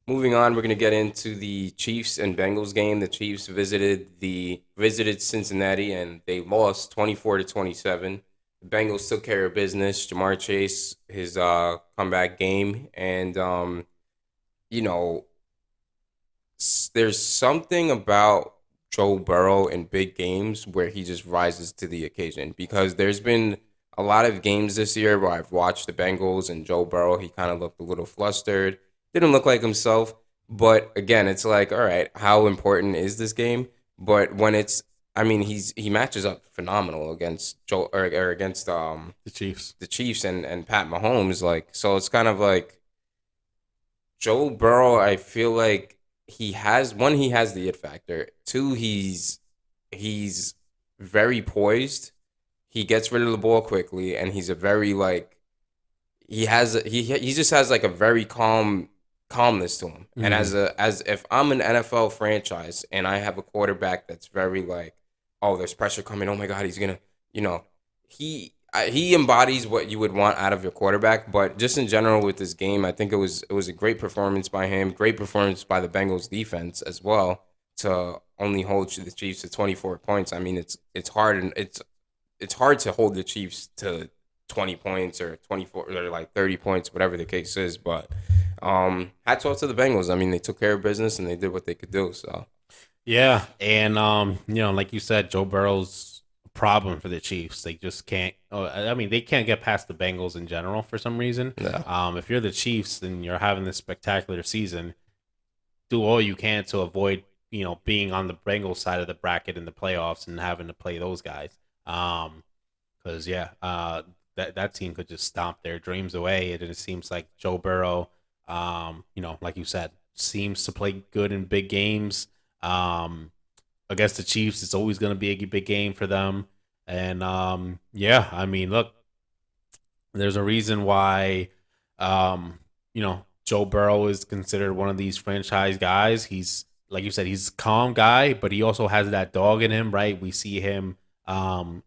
Moving on, we're going to get into the Chiefs and Bengals game. The Chiefs visited Cincinnati and they lost 24-27. The Bengals took care of business. Jamar Chase, his comeback game, and you know, there's something about Joe Burrow in big games where he just rises to the occasion because there's been a lot of games this year where I've watched the Bengals and Joe Burrow, he kind of looked a little flustered, didn't look like himself. But again, it's like, all right, how important is this game? But when it's, I mean, he matches up phenomenal against Joe or against The Chiefs. the Chiefs and Pat Mahomes. Like, so it's kind of like Joe Burrow, I feel like he has the it factor. Two, he's very poised. He gets rid of the ball quickly, and he's a very like he just has like a very calmness to him. And Hmm. as if I'm an NFL franchise and I have a quarterback that's very like, oh, there's pressure coming. Oh my God, he's gonna, you know, he embodies what you would want out of your quarterback. But just in general with this game, I think it was a great performance by him. Great performance by the Bengals defense as well to only hold the Chiefs to 24 points. I mean, it's hard and it's hard to hold the Chiefs to 20 points or 24 or like 30 points, whatever the case is. But hats off to the Bengals. I mean, they took care of business and they did what they could do. So Yeah, and like you said, Joe Burrow's a problem for the Chiefs. They just can't. I mean, they can't get past the Bengals in general for some reason. yeah, If you're the Chiefs and you're having this spectacular season, do all you can to avoid being on the Bengals side of the bracket in the playoffs and having to play those guys. Because that team could just stomp their dreams away. And it seems like Joe Burrow, like you said, seems to play good in big games. Um, Against the Chiefs, it's always going to be a big game for them. And yeah, I mean, look, there's a reason why, Joe Burrow is considered one of these franchise guys. He's like you said, he's a calm guy, but he also has that dog in him, right? We see him, um,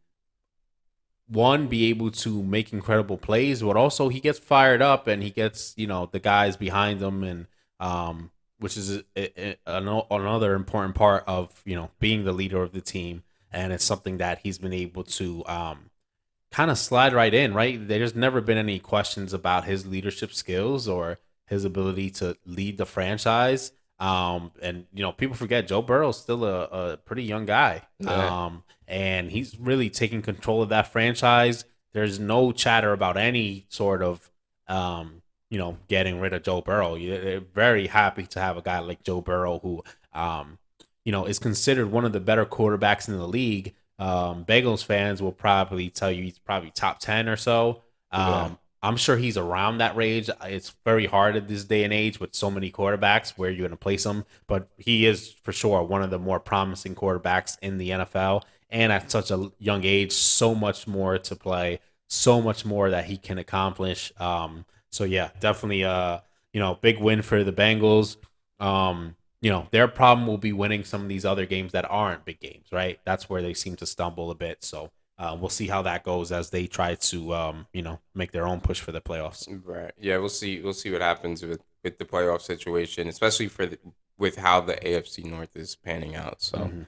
one, be able to make incredible plays, but also he gets fired up and he gets the guys behind him, and which is another important part of being the leader of the team, and it's something that he's been able to kind of slide right in. Right, there's never been any questions about his leadership skills or his ability to lead the franchise. And people forget Joe Burrow's still a pretty young guy. yeah. And he's really taking control of that franchise. There's no chatter about any sort of, getting rid of Joe Burrow. They're very happy to have a guy like Joe Burrow who, is considered one of the better quarterbacks in the league. Bengals fans will probably tell you he's probably top 10 or so. Yeah. I'm sure he's around that range. It's very hard at this day and age with so many quarterbacks where you're going to place him, but he is for sure one of the more promising quarterbacks in the NFL. And at such a young age, so much more to play, so much more that he can accomplish. So yeah, definitely big win for the Bengals. Their problem will be winning some of these other games that aren't big games, right? That's where they seem to stumble a bit. So we'll see how that goes as they try to make their own push for the playoffs. Right. Yeah, we'll see. We'll see what happens with the playoff situation, especially with how the AFC North is panning out. So, Mhm.